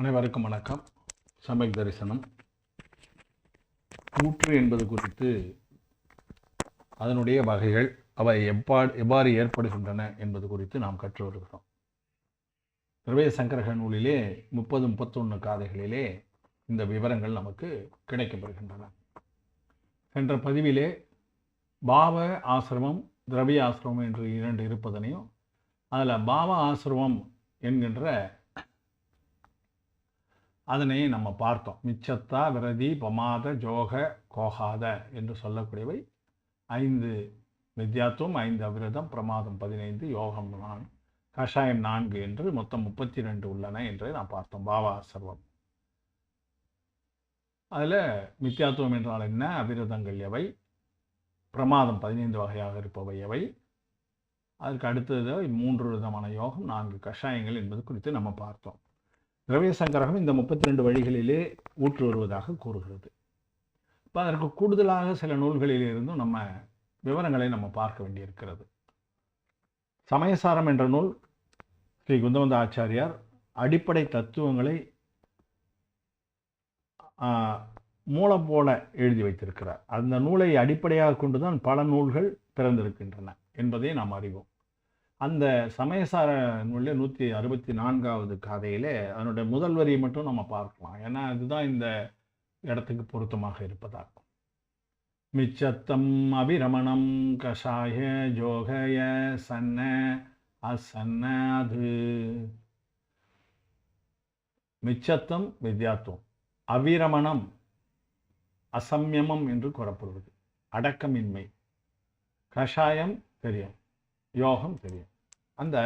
அனைவருக்கும் வணக்கம். சமயக் தரிசனம் கூற்று என்பது குறித்து அதனுடைய வகைகள், அவை எவ்வாறு ஏற்படுகின்றன என்பது குறித்து நாம் கற்று வருகிறோம். திரவிய சங்கரக நூலிலே 30-31 காதைகளிலே இந்த விவரங்கள் நமக்கு கிடைக்கப்பெறுகின்றன. சென்ற பதிவிலே பாவ ஆசிரமம், திரவிய ஆசிரமம் என்று 2 இருப்பதனையும், அதில் பாவ ஆசிரமம் என்கின்ற அதனை நம்ம பார்த்தோம். மிச்சத்தா, விரதி, பமாத, ஜோக, கோகாத என்று சொல்லக்கூடியவை 5 வித்யாத்துவம், 5 அவிரதம், பிரமாதம் 15, யோகம் 4, கஷாயம் 4 என்று மொத்தம் 32 உள்ளன என்று நாம் பார்த்தோம். பாவாசர்வம். அதில் மித்யாத்துவம் என்றால் என்ன, அவிரதங்கள் எவை, பிரமாதம் 15 வகையாக இருப்பவை எவை, அதற்கு அடுத்தது 3 விதமான யோகம், 4 கஷாயங்கள் என்பது குறித்து நம்ம பார்த்தோம். திரவிய சங்கரகம் இந்த 32 வழிகளிலே ஊற்று வருவதாக கூறுகிறது. இப்போ அதற்கு கூடுதலாக சில நூல்களிலிருந்தும் நம்ம விவரங்களை நம்ம பார்க்க வேண்டியிருக்கிறது. சமயசாரம் என்ற நூல் ஸ்ரீ குந்தவந்த ஆச்சாரியார் அடிப்படை தத்துவங்களை மூலம் போல எழுதி வைத்திருக்கிறார். அந்த நூலை அடிப்படையாக கொண்டுதான் பல நூல்கள் பிறந்திருக்கின்றன என்பதை நாம் அறிவோம். அந்த சமயசார நூலில் 164வது காதையிலே அதனுடைய முதல் வரியை மட்டும் நம்ம பார்க்கலாம். ஏன்னா அதுதான் இந்த இடத்துக்கு பொருத்தமாக இருப்பதால். மிச்சத்தம் அபிரமணம் கஷாய ஜோகய சன்ன அசன்ன அது. மிச்சத்தம் வித்யாத்துவம், அவிரமணம் அசம்யமம் என்று கூறப்படுவது, அடக்கமின்மை. கஷாயம் தெரியும், யோகம் தெரியும். அந்த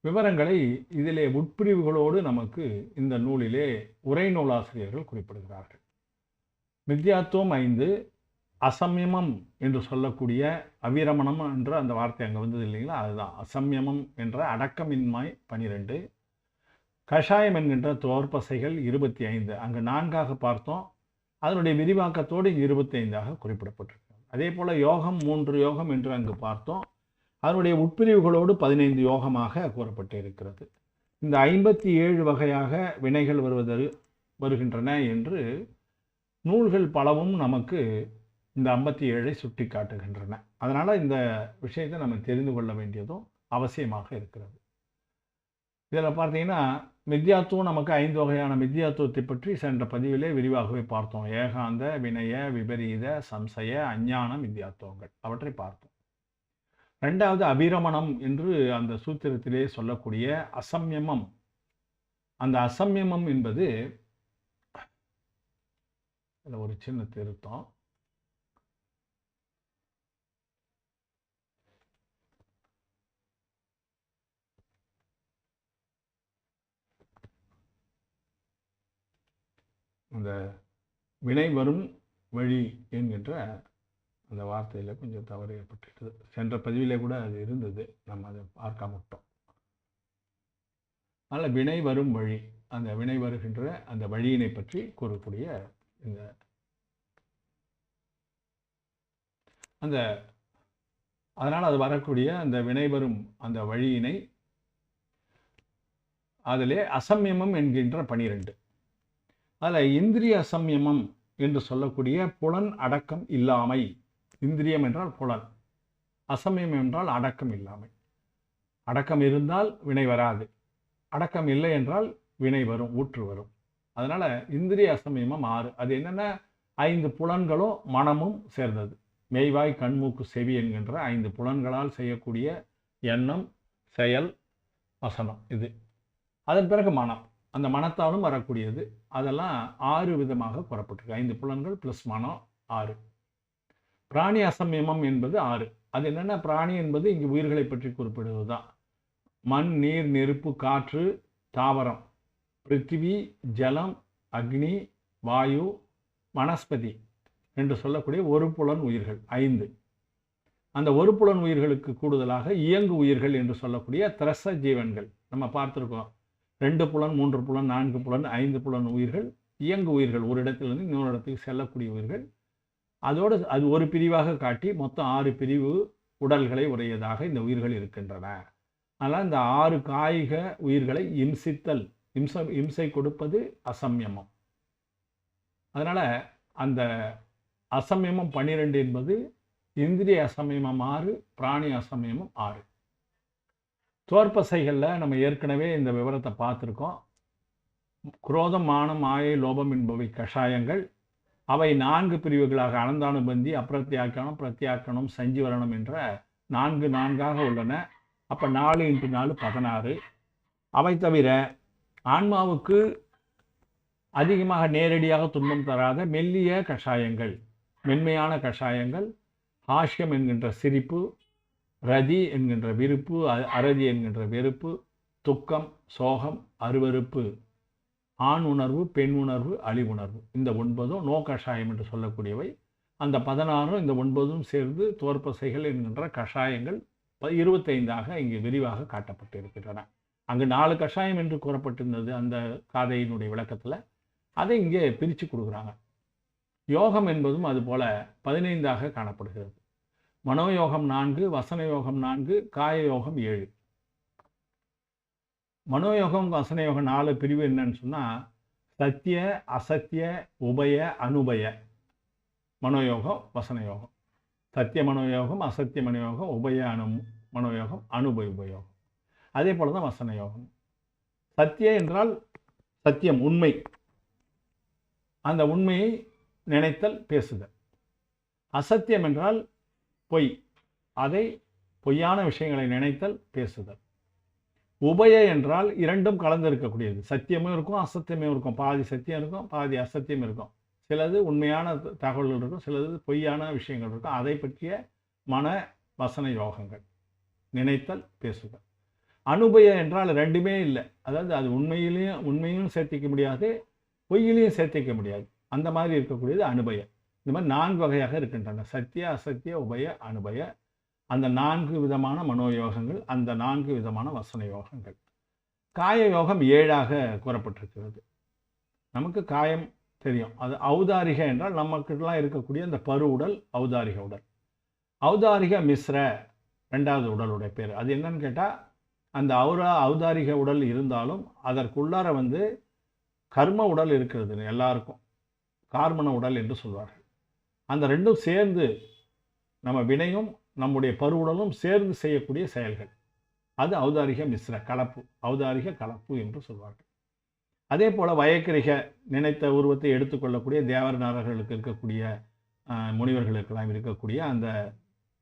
விவரங்களை இதிலே உட்பிரிவுகளோடு நமக்கு இந்த நூலிலே உரை நூலாசிரியர்கள் குறிப்பிடுகிறார்கள். மித்யாத்துவம் 5, அசம்யமம் என்று சொல்லக்கூடிய அவிரமணம் என்ற அந்த வார்த்தை அங்கே வந்தது இல்லைங்களா, அதுதான் அசம்யமம் என்ற அடக்கமின்மை 12, கஷாயம் என்கின்ற தோற்பசைகள் 25, அங்கு 4ஆக பார்த்தோம். அதனுடைய விரிவாக்கத்தோடு 25ஆக குறிப்பிடப்பட்டிருக்கு. அதே போல் யோகம் 3 யோகம் என்று அங்கு பார்த்தோம். அதனுடைய உட்பிரிவுகளோடு 15 யோகமாக கூறப்பட்டு இருக்கிறது. இந்த 57 வகையாக வினைகள் வருகின்றன என்று நூல்கள் பலவும் நமக்கு இந்த 57ஐ சுட்டி காட்டுகின்றன. அதனால் இந்த விஷயத்தை நம்ம தெரிந்து கொள்ள வேண்டியதும் அவசியமாக இருக்கிறது. இதில் பார்த்தீங்கன்னா மித்யாத்துவம் நமக்கு 5 வகையான மித்யாத்துவத்தை பற்றி சென்ற பதிவிலே விரிவாகவே பார்த்தோம். ஏகாந்த, வினய, விபரீத, சம்சய, அஞ்ஞான மித்யாத்துவங்கள் அவற்றை பார்த்தோம். 2வது அபிரமணம் என்று அந்த சூத்திரத்திலே சொல்லக்கூடிய அசம்யமம். அந்த அசம்யமம் என்பது ஒரு சின்ன திருத்தம். அந்த வினை வரும் வழி என்கின்ற அந்த வார்த்தையில் கொஞ்சம் தவறு ஏற்பட்டுது. சென்ற பதிவிலே கூட அது இருந்தது, நம்ம அதை பார்க்க விட்டோம். அதனால் வினை வரும் வழி, அந்த வினை வருகின்ற அந்த வழியினை பற்றி கூறக்கூடிய இந்த அந்த அதனால் அது வரக்கூடிய அந்த வினை வரும் அந்த வழியினை அதிலே அசம்யமம் என்கின்ற 12. அதில் இந்திரிய அசம்யமம் என்று சொல்லக்கூடிய புலன் அடக்கம் இல்லாமை. இந்திரியம் என்றால் புலன், அசம்யம் என்றால் அடக்கம் இல்லாமை. அடக்கம் இருந்தால் வினை வராது, அடக்கம் இல்லை என்றால் வினை வரும், ஊற்று வரும். அதனால் இந்திரிய அசம்யமம் 6. அது என்னென்ன, 5 புலன்களும் மனமும் சேர்ந்தது. மெய்வாய், கண்மூக்கு, செவி என்கின்ற 5 புலன்களால் செய்யக்கூடிய எண்ணம், செயல், வசனம் இது. அதன் பிறகு மனம், அந்த மனத்தாலும் வரக்கூடியது. அதெல்லாம் 6 விதமாக கூறப்பட்டிருக்கு. 5 புலன்கள் ப்ளஸ் மனம் 6. பிராணி அசம்யமம் என்பது 6. அது என்னென்ன, பிராணி என்பது இங்கு உயிர்களை பற்றி குறிப்பிடுவது தான். மண், நீர், நெருப்பு, காற்று, தாவரம், பிருத்திவி, ஜலம், அக்னி, வாயு, வனஸ்பதி என்று சொல்லக்கூடிய ஒரு புலன் உயிர்கள் 5. அந்த ஒரு புலன் உயிர்களுக்கு கூடுதலாக இயங்கு உயிர்கள் என்று சொல்லக்கூடிய திரச ஜீவன்கள் நம்ம பார்த்துருக்கோம். 2 புலன், 3 புலன், 4 புலன், 5 புலன் உயிர்கள், இயங்கு உயிர்கள், ஒரு இடத்திலிருந்து இன்னொரு இடத்துக்கு செல்லக்கூடிய உயிர்கள். அதோடு அது ஒரு பிரிவாக காட்டி மொத்தம் 6 பிரிவு உடல்களை உடையதாக இந்த உயிர்கள் இருக்கின்றன. அதனால் இந்த 6 காய்க உயிர்களை இம்சித்தல் இம்சை கொடுப்பது அசம்யமம். அதனால் அந்த அசம்யமம் 12 என்பது இந்திரிய அசம்யமம் 6, பிராணி அசம்யமம் 6. தோற்பசைகளில் நம்ம ஏற்கனவே இந்த விவரத்தை பார்த்துருக்கோம். குரோதம், மானம், மாயை, லோபம் என்பவை கஷாயங்கள். அவை 4 பிரிவுகளாக அனந்தானுபந்தி, அப்பிரத்யாக்கணம், பிரத்யாக்கணம், சஞ்சீவரணம் என்ற 4 உள்ளன. அப்போ 4 × 4 16. அவை தவிர ஆன்மாவுக்கு அதிகமாக நேரடியாக துன்பம் தராத மெல்லிய கஷாயங்கள், மென்மையான கஷாயங்கள், ஹாஷ்யம் என்கின்ற சிரிப்பு, ரதி என்கின்ற விருப்பு, அரதி என்கின்ற வெறுப்பு, துக்கம், சோகம், அருவருப்பு, ஆண் உணர்வு, பெண் உணர்வு, அழிவுணர்வு, இந்த 9 நோ கஷாயம் என்று சொல்லக்கூடியவை. அந்த 16 இந்த 9 சேர்ந்து தோற்பசைகள் என்கின்ற கஷாயங்கள் 25 இங்கு விரிவாக காட்டப்பட்டு இருக்கின்றன. அங்கு 4 கஷாயம் என்று கூறப்பட்டிருந்தது அந்த காதையினுடைய விளக்கத்தில். அதை இங்கே பிரித்து கொடுக்குறாங்க. யோகம் என்பதும் அதுபோல 15 காணப்படுகிறது. மனோயோகம் 4, வசன யோகம் 4, காய யோகம் 7. மனோயோகம், வசன யோகம் 4 பிரிவு என்னன்னு சொன்னால் சத்திய, அசத்திய, உபய, அனுபய மனோயோகம், வசன யோகம். சத்திய மனோயோகம், அசத்திய மனோயோகம், உபய மனோயோகம், அனுபய உபயோகம். அதே போல தான் வசன யோகம். சத்திய என்றால் சத்தியம், உண்மை. அந்த உண்மையை நினைத்தல், பேசுதல். அசத்தியம் என்றால் பொய், அதை பொய்யான விஷயங்களை நினைத்தல், பேசுதல். உபய என்றால் இரண்டும் கலந்து இருக்கக்கூடியது. சத்தியமும் இருக்கும், அசத்தியமும் இருக்கும். பாதி சத்தியம் இருக்கும், பாதி அசத்தியம் இருக்கும். சிலது உண்மையான தகவல்கள் இருக்கும், சிலது பொய்யான விஷயங்கள் இருக்கும். அதை பற்றிய மன வசன யோகங்கள், நினைத்தல், பேசுதல். அனுபய என்றால் ரெண்டுமே இல்லை. அதாவது அது உண்மையும் சேர்த்திக்க முடியாது, பொய்யிலையும் சேர்த்திக்க முடியாது. அந்த மாதிரி இருக்கக்கூடியது அனுபய. இந்த மாதிரி 4 வகையாக இருக்கின்றன. சத்திய, அசத்திய, உபய, அனுபய. அந்த 4 விதமான மனோயோகங்கள், அந்த 4 விதமான வசன யோகங்கள். காய யோகம் 7 கூறப்பட்டிருக்கிறது. நமக்கு காயம் தெரியும். அது ஔதாரிக என்றால் நமக்குலாம் இருக்கக்கூடிய அந்த பரு உடல் ஔதாரிக உடல். ஔதாரிக மிஸ்ர 2வது உடலுடைய பேர். அது என்னன்னு கேட்டால், அந்த ஔதாரிக உடல் இருந்தாலும் அதற்குள்ளார கர்ம உடல் இருக்கிறது எல்லாருக்கும். கார்மண உடல் என்று சொல்வார்கள். அந்த ரெண்டும் சேர்ந்து நம்ம வினையும் நம்முடைய பரு உடலும் சேர்ந்து செய்யக்கூடிய செயல்கள். அது ஔதாரிக மிஸ்ர கலப்பு, ஔதாரிக கலப்பு என்று சொல்வார்கள். அதே போல் வயக்கிரிக, நினைத்த உருவத்தை எடுத்துக்கொள்ளக்கூடிய தேவர் நரர்களுக்கு இருக்கக்கூடிய முனிவர்களுக்கெல்லாம் இருக்கக்கூடிய அந்த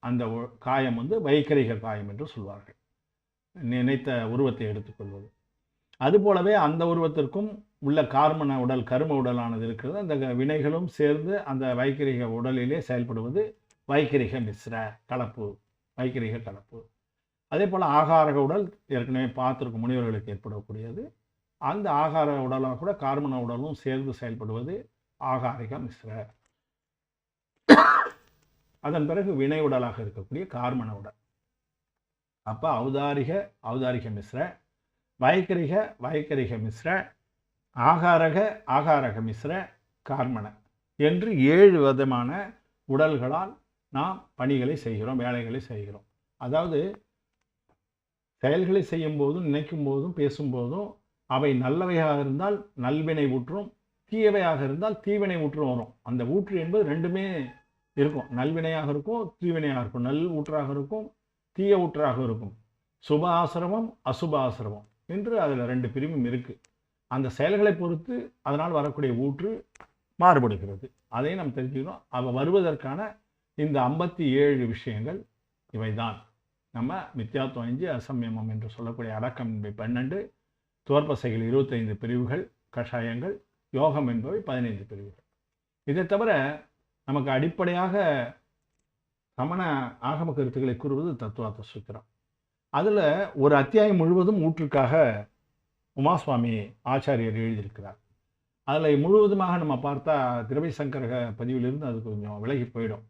அந்த காயம் வைக்கரிக காயம் என்று சொல்வார்கள். நினைத்த உருவத்தை எடுத்துக்கொள்வது. அதுபோலவே அந்த உருவத்திற்கும் உள்ள கார்மண உடல், கரும உடலானது இருக்கிறது. அந்த வினைகளும் சேர்ந்து அந்த வைக்கரிக உடலிலே செயல்படுவது வைக்கரிக மிஸ்ர கலப்பு, வைக்கரிக கலப்பு. அதே போல் ஆகாரக உடல் ஏற்கனவே பார்த்துருக்கும் முனிவர்களுக்கு ஏற்படக்கூடியது. அந்த ஆகார உடலாக கூட கார்மண உடலும் சேர்ந்து செயல்படுவது ஆகாரிக மிஸ்ர. அதன் பிறகு வினை உடலாக இருக்கக்கூடிய கார்மண உடல். அப்போ ஔதாரிக மிஸ்ர, வயக்கரிக மிஸ்ர, ஆகாரக மிஸ்ர, கார்மண என்று 7 விதமான உடல்களால் நாம் பணிகளை செய்கிறோம், வேலைகளை செய்கிறோம். அதாவது செயல்களை செய்யும் போதும், நினைக்கும் போதும், பேசும்போதும் அவை நல்லவையாக இருந்தால் நல்வினை ஊற்றும், தீயவையாக இருந்தால் தீவினை ஊற்றும் வரும். அந்த ஊற்று என்பது ரெண்டுமே இருக்கும். நல்வினையாக இருக்கும், தீவினையாக இருக்கும். நல் ஊற்றாக இருக்கும், தீய ஊற்றாக இருக்கும். சுப ஆசிரமம், அசுப ஆசிரமம் என்று அதில் 2 பிரிவும் இருக்குது. அந்த செயல்களை பொறுத்து அதனால் வரக்கூடிய ஊற்று மாறுபடுகிறது. அதை நாம் தெரிஞ்சுக்கிறோம். அவ வருவதற்கான இந்த 57 விஷயங்கள் இவைதான். நம்ம மித்யாத்வம் 5, அசம்யமம் என்று சொல்லக்கூடிய அடக்கம் என்பவை 12, தோற்பசைகள் 25 பிரிவுகள், கஷாயங்கள், யோகம் என்பவை 15 பிரிவுகள். இதை தவிர நமக்கு அடிப்படையாக சமண ஆகம கருத்துக்களை கூறுவது தத்துவார்த்த சூத்திரம். அதில் ஒரு அத்தியாயம் முழுவதும் ஊற்றுக்காக உமாசுவாமி ஆச்சாரியர் எழுதியிருக்கிறார். அதில் முழுவதுமாக நம்ம பார்த்தா திரவிய சங்கரக பதிவிலிருந்து அது கொஞ்சம் விலகி போயிடும்.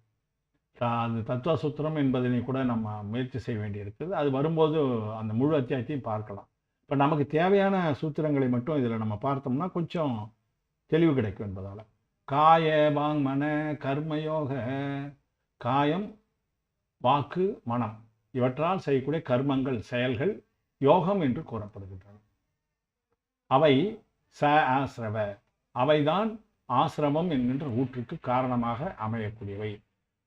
அது தத்துவ சூத்திரம் என்பதனை கூட நம்ம முயற்சி செய்ய வேண்டியிருக்குது. அது வரும்போது அந்த முழு அத்தியாயத்தையும் பார்க்கலாம். இப்போ நமக்கு தேவையான சூத்திரங்களை மட்டும் இதில் நம்ம பார்த்தோம்னா கொஞ்சம் தெளிவு கிடைக்கும் என்பதால். காய வாங் மன கர்மயோக, காயம், வாக்கு, மனம் இவற்றால் செய்யக்கூடிய கர்மங்கள், செயல்கள் யோகம் என்று கூறப்படுகின்றன. அவை ச ஆசிரவ, அவைதான் ஆசிரமம் என்கின்ற ஊற்றுக்கு காரணமாக அமையக்கூடியவை.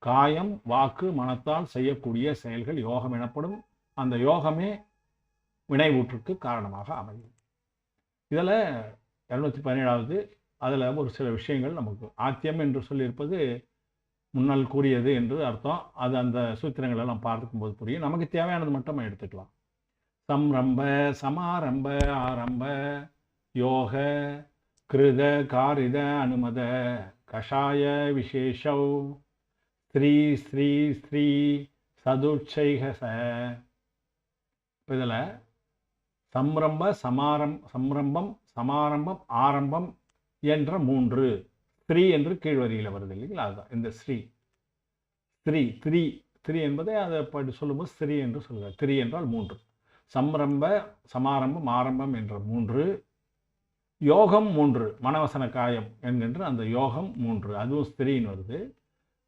காயம் வாக்கு மனத்தால் செய்யக்கூடிய செயல்கள் யோகம் எனப்படும். அந்த யோகமே வினை ஊற்றுக்கு காரணமாக அமையும். இதில் 217வது அதில் ஒரு சில விஷயங்கள் நமக்கு ஆத்தியம் என்று சொல்லியிருப்பது முன்னால் கூறியது என்று அர்த்தம். அது அந்த சூத்திரங்கள் எல்லாம் பார்க்கும்போது புரியும். நமக்கு தேவையானது மட்டும் நம்ம எடுத்துக்கலாம். சம்ரம்ப சமாரம்ப ஆரம்ப யோக கிருத காரித அனுமத கஷாய விசேஷௌ ஸ்ரீ ஸ்ரீ ஸ்ரீ சதுச்சைகச. இதில் சம்ரம்பம் சமாரம்பம் ஆரம்பம் என்ற 3 ஸ்ரீ என்று கீழ்வரியில் வருது இல்லைங்களா? அதுதான் இந்த ஸ்ரீ த்ரீ என்பதை அதை சொல்லும்போது ஸ்ரீ என்று சொல்கிறார். 3 என்றால் 3. சம்ரம்ப சமாரம்பம் ஆரம்பம் என்ற 3, யோகம் 3, மனவசன காயம் என்கின்ற அந்த யோகம் 3, அதுவும் ஸ்திரீன்னு வருது.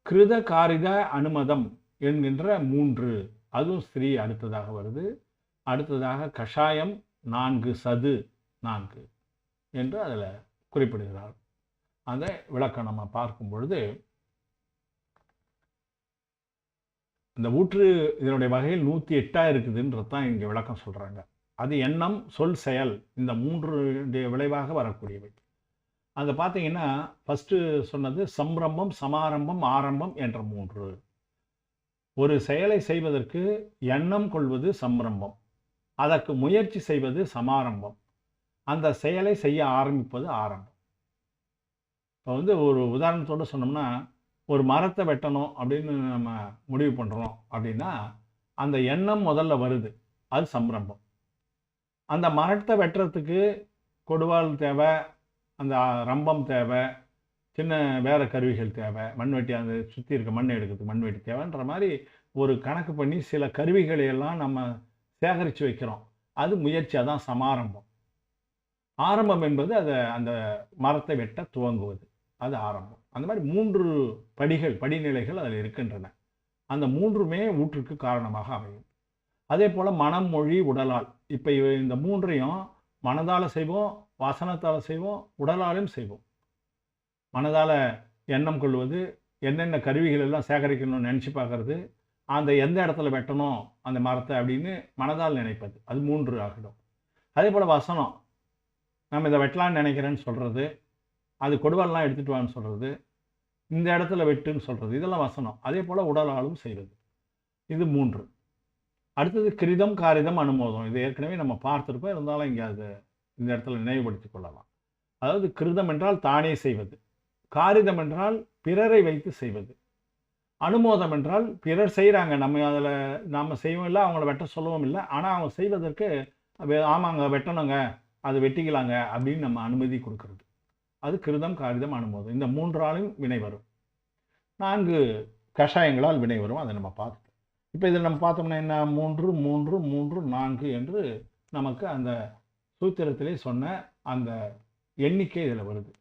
கிருத காரித அனுமதம் என்கின்ற 3, அதுவும் ஸ்திரீ அடுத்ததாக வருது. அடுத்ததாக கஷாயம் 4, சது 4 என்று அதில் குறிப்பிடுகிறார். அதை விளக்கம் நம்ம பார்க்கும் பொழுது இந்த ஊற்று இதனுடைய வகையில் 108 இருக்குதுன்றது தான் இங்கே விளக்கம் சொல்கிறாங்க. அது எண்ணம் சொல் செயல் இந்த 3 விளைவாக வரக்கூடியவை. அதை பார்த்தீங்கன்னா ஃபஸ்ட்டு சொன்னது சம்ரம்பம் சமாரம்பம் ஆரம்பம் என்ற 3. ஒரு செயலை செய்வதற்கு எண்ணம் கொள்வது சம்ரம்பம், அதற்கு முயற்சி செய்வது சமாரம்பம், அந்த செயலை செய்ய ஆரம்பிப்பது ஆரம்பம். இப்போ ஒரு உதாரணத்தோடு சொன்னோம்னா, ஒரு மரத்தை வெட்டணும் அப்படின்னு நம்ம முடிவு பண்ணுறோம் அப்படின்னா அந்த எண்ணம் முதல்ல வருது, அது சம்ரம்பம். அந்த மரத்தை வெட்டுறதுக்கு கொடுவாள் தேவை, அந்த ரம்பம் தேவை, சின்ன வேறு கருவிகள் தேவை, மண்வெட்டி அந்த சுற்றி இருக்க மண் எடுக்கிறதுக்கு மண்வெட்டி தேவைன்ற மாதிரி ஒரு கணக்கு பண்ணி சில கருவிகளை எல்லாம் நம்ம சேகரித்து வைக்கிறோம். அது முயற்சி, அதான் சமாரம்பம். ஆரம்பம் என்பது அந்த மரத்தை வெட்ட துவங்குவது, அது ஆரம்பம். அந்த மாதிரி 3 படிநிலைகள் அதில் இருக்கின்றன. அந்த 3மே ஊற்றுக்கு காரணமாக அமையும். அதே போல் மனம் மொழி உடலால், இப்போ இந்த 3ஐயும் மனதால் செய்வோம், வசனத்தால் செய்வோம், உடலாலும் செய்வோம். மனதால் எண்ணம் கொள்வது, என்னென்ன கருவிகள் எல்லாம் சேகரிக்கணும்னு நினச்சி பார்க்கறது, அந்த எந்த இடத்துல வெட்டணும் அந்த மரத்தை அப்படின்னு மனதால் நினைப்பது, அது 3 ஆகிடும். அதே போல் வசனம், நம்ம இதை வெட்டலான்னு நினைக்கிறேன்னு சொல்கிறது, அது கொடுவாலாம் எடுத்துகிட்டு வான்னு சொல்கிறது, இந்த இடத்துல வெட்டுன்னு சொல்கிறது, இதெல்லாம் வசனம். அதே போல் உடலாலும் செய்வது, இது 3. அடுத்தது கிரிதம் காரிதம் அனுமோதம். இது ஏற்கனவே நம்ம பார்த்துருப்போம், இருந்தாலும் இங்கே அது இந்த இடத்துல நினைவுபடுத்தி கொள்ளலாம். அதாவது கிருதம் என்றால் தானே செய்வது, காரிதம் என்றால் பிறரை வைத்து செய்வது, அனுமோதம் என்றால் பிறர் செய்கிறாங்க, நம்ம அதில் நாம் செய்வோம் இல்லை, அவங்கள வெட்ட சொல்லவும் இல்லை, ஆனால் அவங்க செய்வதற்கு ஆமாங்க வெட்டணுங்க, அது வெட்டிக்கலாங்க அப்படின்னு நம்ம அனுமதி கொடுக்கறது, அது கிருதம் காரிதம் அனுமோதம். இந்த 3ஆலும் வினை வரும். 4 கஷாயங்களால் வினை வரும், அதை நம்ம பார்த்துட்டோம். இப்போ இதில் நம்ம பார்த்தோம்னா என்ன, 3 3 3 4 என்று நமக்கு அந்த சூத்திரத்திலே சொன்ன அந்த எண்ணிக்கை இதில் வருது.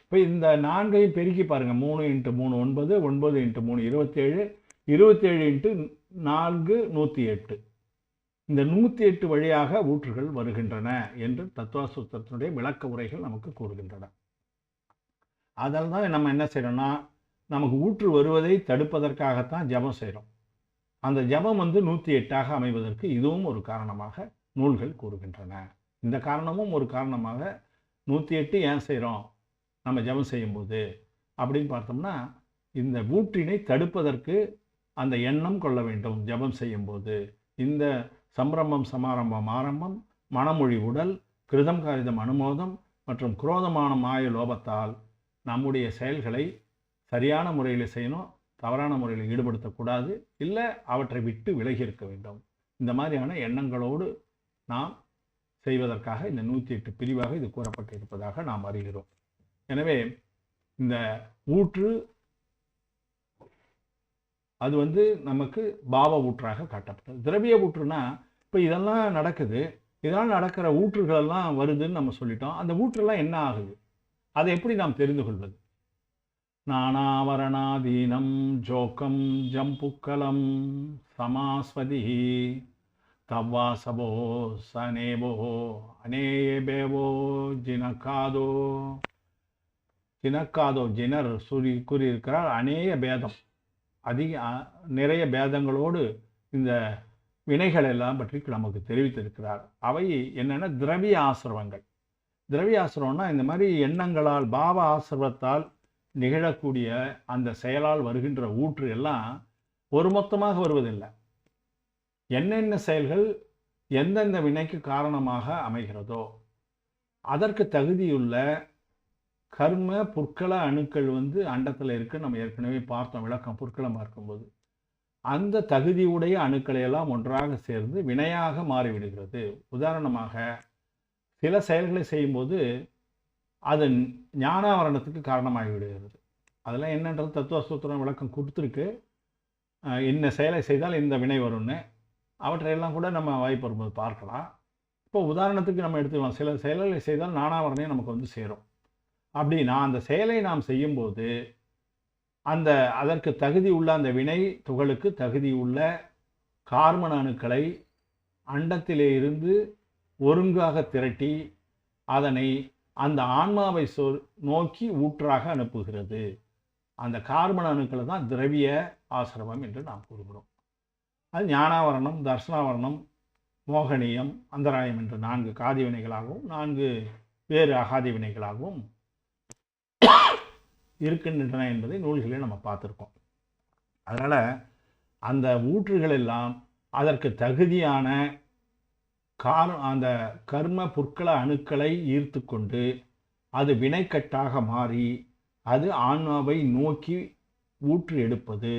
இப்போ இந்த 4ஐயும் பெருக்கி பாருங்கள். 3 × 3 9, 9 × 3 27, 27 × 4 108. இந்த 108 வழியாக ஊற்றுகள் வருகின்றன என்று தத்துவ சூத்திரத்தினுடைய விளக்க உரைகள் நமக்கு கூறுகின்றன. அதனால தான் நம்ம என்ன செய்கிறோம்னா, நமக்கு ஊற்று வருவதை தடுப்பதற்காகத்தான் ஜபம் செய்கிறோம். அந்த ஜபம் 108ஆக அமைவதற்கு இதுவும் ஒரு காரணமாக நூல்கள் கூறுகின்றன. இந்த காரணமும் ஒரு காரணமாக 108 ஏன் செய்கிறோம் நம்ம ஜபம் செய்யும்போது அப்படின்னு பார்த்தோம்னா, இந்த ஊற்றினை தடுப்பதற்கு அந்த எண்ணம் கொள்ள வேண்டும். ஜபம் செய்யும்போது இந்த சம்ரம்பம் சமாரம்பம் ஆரம்பம், மனமொழி உடல், கிருதம் காரிதம் அனுமோதம் மற்றும் குரோதமான மாய லோபத்தால் நம்முடைய செயல்களை சரியான முறையில் செய்யணும், தவறான முறையில் ஈடுபடுத்தக்கூடாது, இல்லை அவற்றை விட்டு விலகி இருக்க வேண்டும். இந்த மாதிரியான எண்ணங்களோடு நாம் செய்வதற்காக இந்த 108 பிரிவாக இது கூறப்பட்டிருப்பதாக நாம் அறிகிறோம். எனவே இந்த ஊற்று அது நமக்கு பாவ ஊற்றாக காட்டப்பட்டது. திரவிய ஊற்றுனா இப்போ இதெல்லாம் நடக்குது, இதனால் நடக்கிற ஊற்றுகளெல்லாம் வருதுன்னு நம்ம சொல்லிட்டோம். அந்த ஊற்றெல்லாம் என்ன ஆகுது, அதை எப்படி நாம் தெரிந்து கொள்வது? நானாவரணாதீனம் ஜோக்கம் ஜம்புக்கலம் சமாஸ்வதி தவ்வாசபோ சனேபோ அனேபேவோ சினக்காதோ. சினக்காதோ ஜினர் கூறியிருக்கிறார். அநேக பேதம், நிறைய பேதங்களோடு இந்த வினைகள் எல்லாம் பற்றி நமக்கு தெரிவித்திருக்கிறார். அவை என்னென்னா திரவிய ஆசிரவங்கள். திரவிய ஆசிரவம்னா இந்த மாதிரி எண்ணங்களால் பாவ ஆசிரவத்தால் நிகழக்கூடிய அந்த செயலால் வருகின்ற ஊற்று எல்லாம் ஒரு மொத்தமாக வருவதில்லை. என்னென்ன செயல்கள் எந்தெந்த வினைக்கு காரணமாக அமைகிறதோ அதற்கு தகுதியுள்ள கர்ம புற்கள அணுக்கள் அண்டத்தில் இருக்கு. நம்ம ஏற்கனவே பார்த்தோம் விளக்கம் புற்களம் பார்க்கும்போது. அந்த தகுதியுடைய அணுக்களை எல்லாம் ஒன்றாக சேர்ந்து வினையாக மாறிவிடுகிறது. உதாரணமாக சில செயல்களை செய்யும்போது அது ஞானாவரணத்துக்கு காரணமாகி விடுகிறது. அதெல்லாம் என்னன்றது தத்துவசூத்திரம் விளக்கம் கொடுத்துருக்கு. என்ன செயலை செய்தால் இந்த வினை வரும்னு அவற்றையெல்லாம் கூட நம்ம வாய்ப்பு வரும்போது பார்க்கலாம். இப்போ உதாரணத்துக்கு நம்ம எடுத்துக்கலாம். சில செயல்களை செய்தால் ஞானாவரணையும் நமக்கு சேரும். அப்படின்னா அந்த செயலை நாம் செய்யும்போது அதற்கு தகுதி உள்ள அந்த வினை துகளுக்கு தகுதி உள்ள கார்பன் அணுக்களை அண்டத்திலே இருந்து ஒருங்காக திரட்டி அதனை அந்த ஆன்மாவை நோக்கி ஊற்றாக அனுப்புகிறது. அந்த கார்பன் அணுக்களை தான் திரவிய ஆசிரமம் என்று நாம் கூறுகிறோம். அது ஞானாவரணம், தர்சனாவரணம், மோகனியம், அந்தராயம் என்ற 4 காதி வினைகளாகவும் 4 வேறு அகாதி வினைகளாகவும் இருக்கின்றன என்பதை நூல்களில் நம்ம பார்த்துருக்கோம். அதனால் அந்த ஊற்றுகள் எல்லாம் அதற்கு தகுதியான அந்த கர்ம புற்கள அணுக்களை ஈர்த்து கொண்டு அது வினைக்கட்டாக மாறி அது ஆன்மாவை நோக்கி ஊற்று எடுப்பது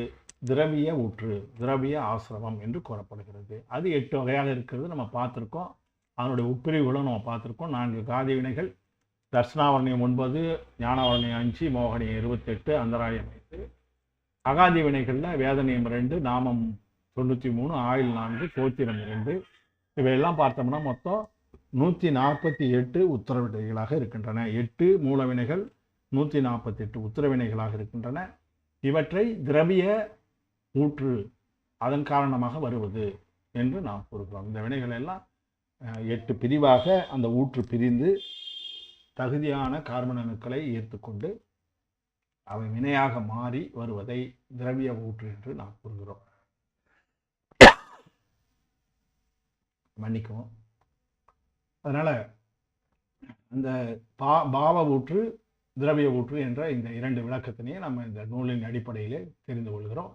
திரவிய ஊற்று, திரவிய ஆசிரமம் என்று கூறப்படுகிறது. அது 8 வகையாக இருக்கிறது நம்ம பார்த்துருக்கோம். அதனுடைய உட்பிரிவுகளும் நம்ம பார்த்துருக்கோம். 4 காதி வினைகள், தர்சனாவரணியம் 9, ஞானாவரணியம் 5, மோகனியம் 28, அந்தராயம் 5. அகாதி வினைகளில் வேதனியம் 2, நாமம் 93, ஆயுள் 4, கோத்திரம் 2. இவையெல்லாம் பார்த்தோம்னா மொத்தம் 148 உத்தரவினைகளாக இருக்கின்றன. 8 மூலவினைகள், 148 உத்தரவினைகளாக இருக்கின்றன. இவற்றை திரவிய ஊற்று அதன் காரணமாக வருவது என்று நாம் கூறுகிறோம். இந்த வினைகள் எல்லாம் 8 பிரிவாக அந்த ஊற்று பிரிந்து தகுதியான கார்பன் அணுக்களை ஈர்த்துக்கொண்டு அவை வினையாக மாறி வருவதை திரவிய ஊற்று என்று நாம் கூறுகிறோம். மன்னிக்கவும். அதனால அந்த பாவ ஊற்று, திரவிய ஊற்று என்ற இந்த 2 விளக்கத்தினையே நம்ம இந்த நூலின் அடிப்படையிலே தெரிந்து கொள்கிறோம்.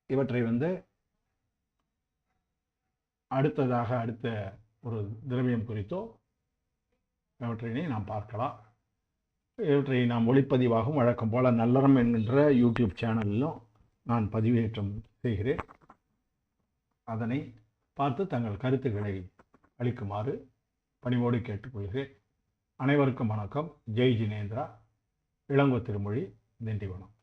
இவற்றை அடுத்த ஒரு திரவியம் குறித்தோ இவற்றினை நாம் பார்க்கலாம். இவற்றை நாம் ஒளிப்பதிவாகவும் வழக்கம் போல நல்லறம் என்கின்ற யூடியூப் சேனலிலும் நான் பதிவேற்றம் செய்கிறேன். அதனை பார்த்து தங்கள் கருத்துக்களை அளிக்குமாறு பணிவோடு கேட்டுக்கொள்கிறேன். அனைவருக்கும் வணக்கம். ஜெய் ஜினேந்திரா. இளங்கோ திருமொழி, திண்டிவனம்.